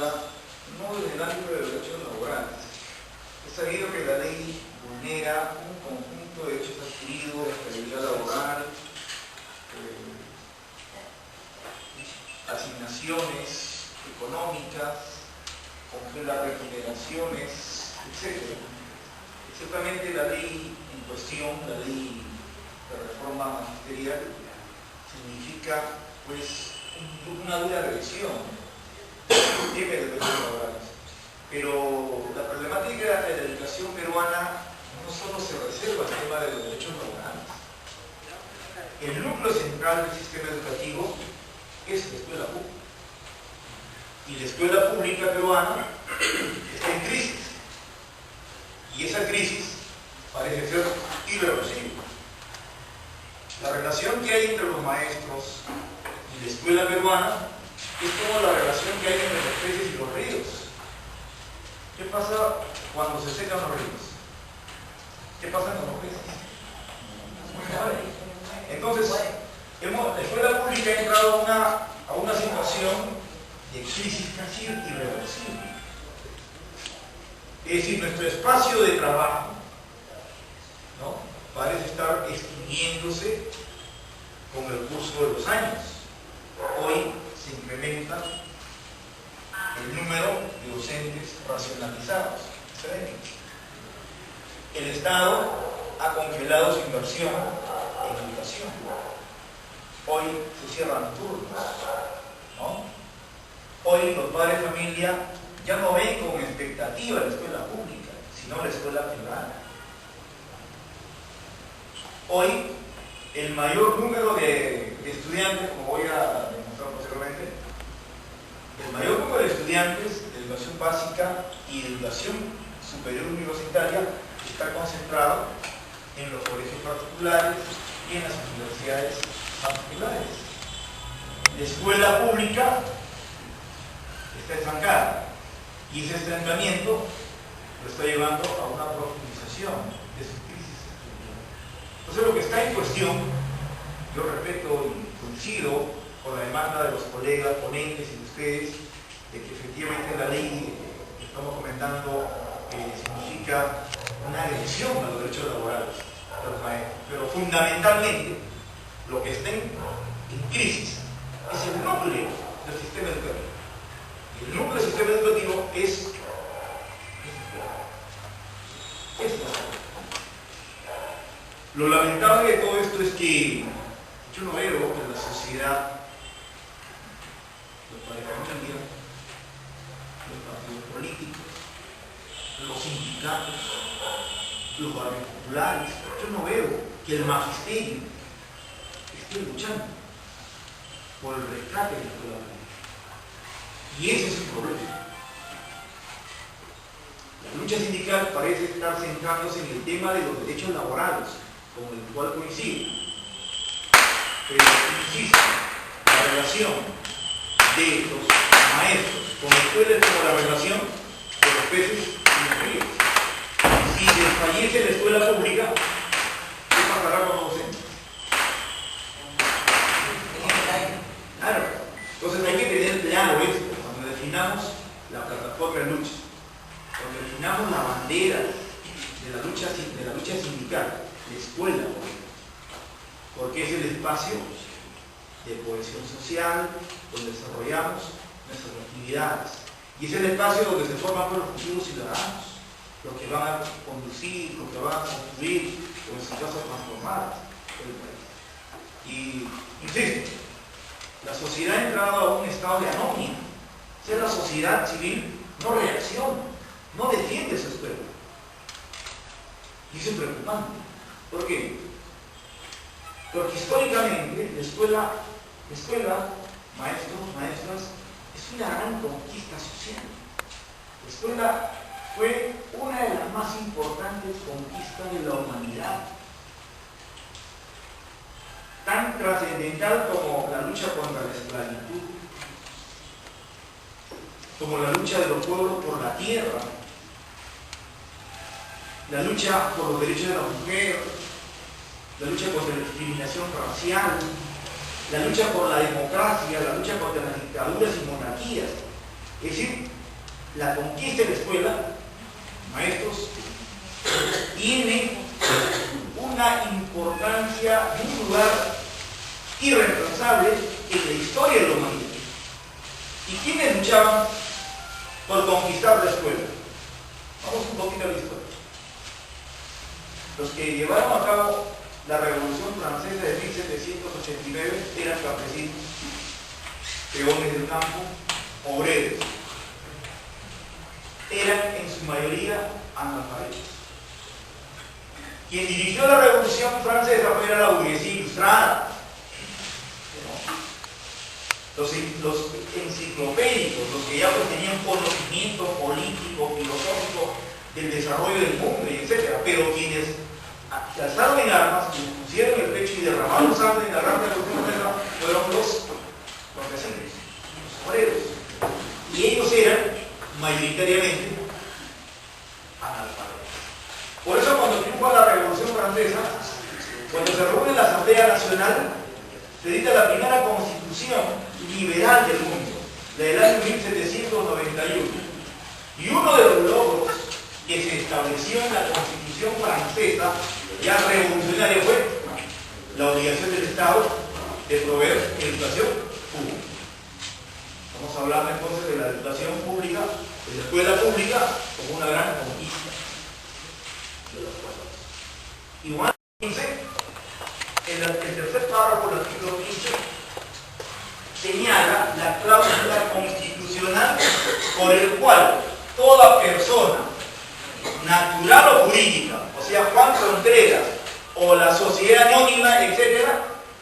Venezuela, no desde el ámbito de los derechos laborales. Es sabido que la ley vulnera un conjunto de derechos adquiridos, estabilidad laboral, asignaciones económicas, congela remuneraciones, etc. Ciertamente la ley en cuestión, la ley de reforma magisterial, significa pues una dura agresión del tema de derechos laborales. Pero la problemática de la educación peruana no solo se reserva al tema de los derechos laborales. El núcleo central del sistema educativo es la escuela pública. Y la escuela pública peruana está en crisis. Y esa crisis parece ser irreversible. La relación que hay entre los maestros y la escuela peruana es como la relación que hay entre los peces y los ríos. ¿Qué pasa cuando se secan los ríos? ¿Qué pasa con los peces? Entonces, la escuela pública ha entrado a una situación de crisis casi irreversible. Es decir, nuestro espacio de trabajo, ¿no?, parece estar extinguiéndose con el curso de los años. Hoy se incrementa el número de docentes racionalizados. El Estado ha congelado su inversión en educación. Hoy se cierran turnos, ¿no? Hoy los padres de familia ya no ven con expectativa la escuela pública, sino la escuela privada. Hoy el mayor número de estudiantes, como voy a demostrar posteriormente, el mayor número de estudiantes de educación básica y de educación superior universitaria está concentrado en los colegios particulares y en las universidades particulares. La escuela pública está estancada y ese estancamiento lo está llevando a una profundización de su crisis estructural. Entonces, lo que está en cuestión, yo respeto y coincido con la demanda de los colegas ponentes y de ustedes, de que efectivamente la ley que estamos comentando significa una agresión a los derechos laborales de los maestros. Pero fundamentalmente, lo que está en crisis es el núcleo del sistema educativo. El núcleo del sistema educativo es lo lamentable de todo esto es que yo no veo que la sociedad, los padres de familia, los partidos políticos, los sindicatos, los barrios populares, yo no veo que el magisterio esté luchando por el rescate de la escuela pública. Y ese es el problema. La lucha sindical parece estar centrándose en el tema de los derechos laborales, con el cual coincide. Pero, insisto, la relación de los maestros con la escuela es como la relación de los peces y los ríos. Si desfallece la escuela pública, ¿qué pasará con los docentes? Claro. Entonces hay que tener claro esto cuando definamos la plataforma de lucha, cuando definamos la bandera de la lucha sindical, la escuela, porque es el espacio de cohesión social donde desarrollamos nuestras actividades y es el espacio donde se forman los futuros ciudadanos, los que van a conducir, los que van a construir nuestras casas transformadas el país. Y insisto, la sociedad ha entrado a un estado de anomia. O sea, la sociedad civil no reacciona, no defiende su escuela. Y eso es preocupante. ¿Por qué? Porque históricamente la escuela, maestros, maestras, es una gran conquista social. La escuela fue una de las más importantes conquistas de la humanidad. Tan trascendental como la lucha contra la esclavitud, como la lucha de los pueblos por la tierra, la lucha por los derechos de la mujer, la lucha contra la discriminación racial, la lucha por la democracia, la lucha contra las dictaduras y monarquías. Es decir, la conquista de la escuela, maestros, tiene una importancia, un lugar irreemplazable en la historia de la humanidad. ¿Y quiénes luchaban por conquistar la escuela? Vamos un poquito a la historia. Los que llevaron a cabo la Revolución Francesa de 1789 eran campesinos, peones del campo, obreros. Eran en su mayoría analfabetos. Quien dirigió la Revolución Francesa fue la burguesía ilustrada. Los enciclopédicos, los que ya tenían conocimiento político, filosófico del desarrollo del mundo, etc. Pero quienes se alzaron en armas, quienes pusieron el pecho y derramaron sangre en la gran Revolución Francesa fueron los campesinos, los obreros. Y ellos eran mayoritariamente analfabetos. Por eso cuando triunfa la Revolución Francesa, cuando se reúne la Asamblea Nacional, se dicta la primera constitución liberal del mundo, la del año 1791. Y uno de los logros que se estableció en la Constitución francesa, ya revolucionaria, fue la obligación del Estado de proveer educación pública. Estamos hablando entonces de la educación pública, de la escuela pública, como una gran conquista de los pueblos. Y Juan 15, en el tercer párrafo del artículo 15, señala la cláusula constitucional por el cual toda persona, natural o jurídica, o sea, Juan Contreras o la sociedad anónima, etc.,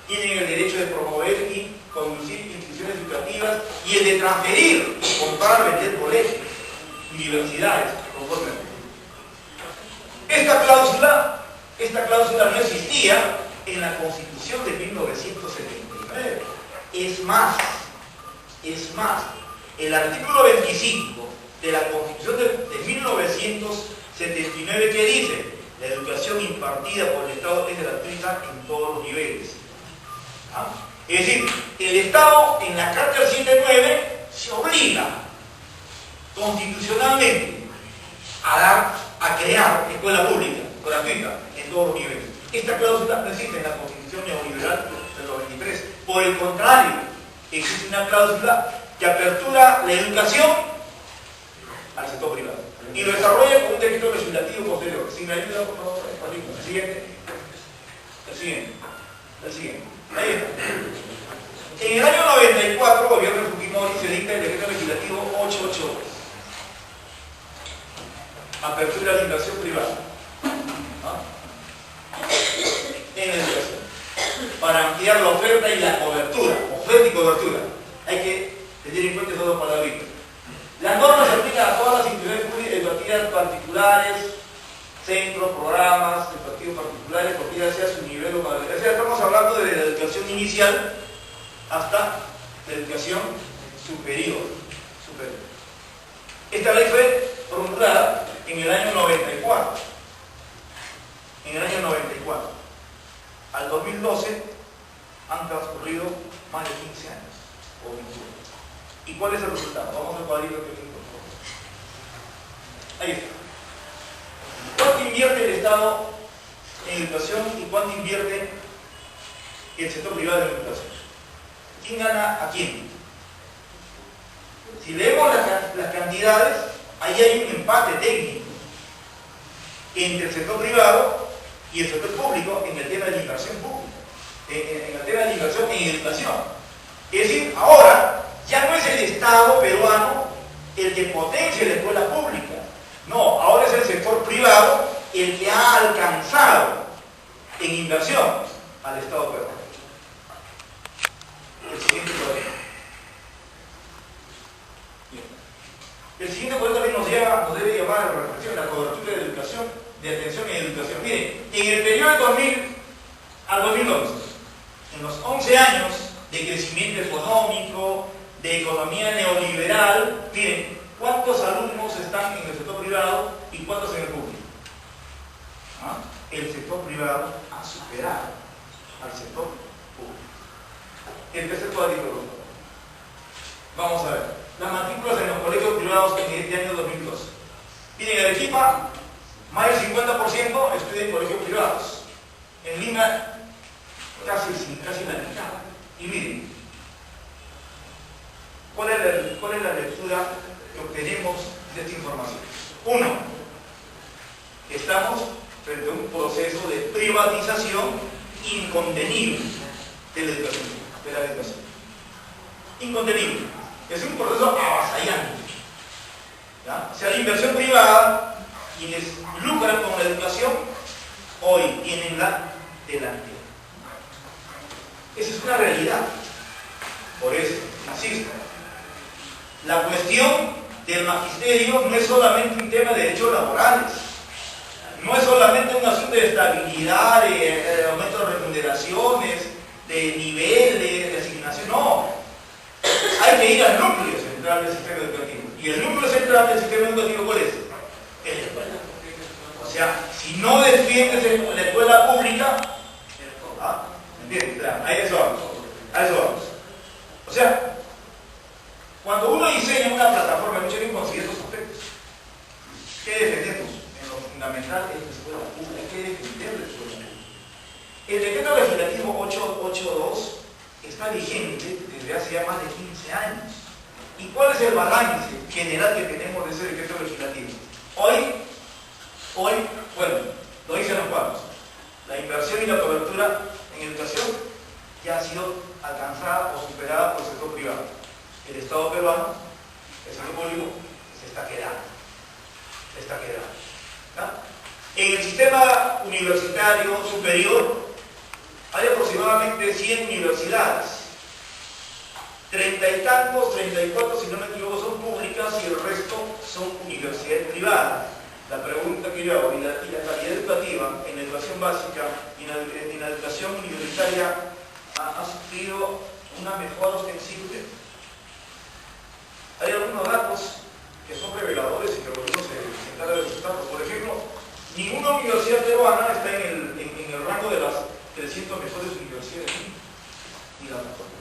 tienen el derecho de promover y conducir instituciones educativas y el de transferir, comprar, vender colegios, universidades, conformemente. Esta cláusula no existía en la Constitución de 1979. Es más, el artículo 25 de la Constitución de 1979 que dice: la educación impartida por el Estado es gratuita en todos los niveles. ¿Ah? Es decir, el Estado en la Carta 109 se obliga constitucionalmente a crear escuela pública gratuita en todos los niveles. Esta cláusula no existe en la Constitución neoliberal del 93. Por el contrario, existe una cláusula que apertura la educación al sector privado y lo desarrolla con un decreto legislativo posterior. Si me ayuda, por favor, el siguiente. Ahí está. En el año 94, el gobierno de Fujimori se dicta el decreto legislativo 882. Apertura de la inversión privada. En la educación. Para ampliar la oferta y la cobertura. Oferta y cobertura. Hay que tener en cuenta esas dos palabritas. La norma se aplica a todas las instituciones educativas particulares, centros, programas educativos particulares, cualquiera sea su nivel o modalidad. O sea, estamos hablando de la educación inicial hasta la educación superior. Esta ley fue promulgada en el año 94. Al 2012 han transcurrido más de 15 años o 21. ¿Y cuál es el resultado? Vamos al cuadrito que tengo, por favor. Ahí está. ¿Cuánto invierte el Estado en educación y cuánto invierte el sector privado en educación? ¿Quién gana a quién? Si leemos las cantidades, ahí hay un empate técnico entre el sector privado y el sector público en el tema de la inversión pública, en el tema de la inversión en educación. Es decir, ahora ya no es el Estado peruano el que potencia la escuela pública, no, ahora es el sector privado el que ha alcanzado en inversión al Estado peruano. El siguiente cuadrito. El siguiente cuadrito también nos debe llamar a la reflexión, la cobertura de educación, de atención en educación. Miren, en el periodo de 2000 al 2011, en los 11 años de crecimiento económico, de economía neoliberal, miren, ¿cuántos alumnos están en el sector privado y cuántos en el público? ¿Ah? El sector privado ha superado al sector público. El tercer cuadrito. Vamos a ver. Las matrículas en los colegios privados en este año 2012. Miren, en Arequipa, más del 50% estudia en colegios privados. En Lima, casi la mitad. Y miren, ¿cuál es la lectura que obtenemos de esta información? Uno, estamos frente a un proceso de privatización incontenible de la educación. Incontenible. Es un proceso avasallante. ¿Ya? O sea, la inversión privada, quienes lucran con la educación, hoy tienen la delantera. Esa es una realidad. Por eso, insisto, la cuestión del magisterio no es solamente un tema de derechos laborales, no es solamente un asunto de estabilidad, de aumento de remuneraciones, de niveles, de asignación, no. Hay que ir al núcleo central del sistema educativo. ¿Y el núcleo central del sistema educativo cuál es? Es la escuela. O sea, si no defiendes la escuela pública, ¿ah? ¿Entiendes? A eso vamos. A eso vamos. O sea, cuando uno diseña una plataforma, muchas veces considera dos aspectos. ¿Qué defendemos? En lo fundamental es la escuela pública. Hay que defender la escuela pública. El decreto legislativo 882 está vigente desde hace ya más de 15 años. ¿Y cuál es el balance general que tenemos de ese decreto legislativo? Hoy, bueno, lo dicen los cuadros. La inversión y la cobertura en educación ya ha sido alcanzada o superada por el sector privado. El Estado peruano, el sector público, se está quedando. ¿Ya? En el sistema universitario superior hay aproximadamente 100 universidades. 30 y tantos, 34 si no me equivoco, son públicas y el resto son universidades privadas. La pregunta que yo hago, ¿y la calidad educativa en la educación básica y en la educación universitaria ha sufrido una mejora ostensible? Hay algunos datos que son reveladores y que uno se encarga de resultados. Por ejemplo, ninguna universidad peruana está en el rango de las 300 mejores universidades, ni la mejor.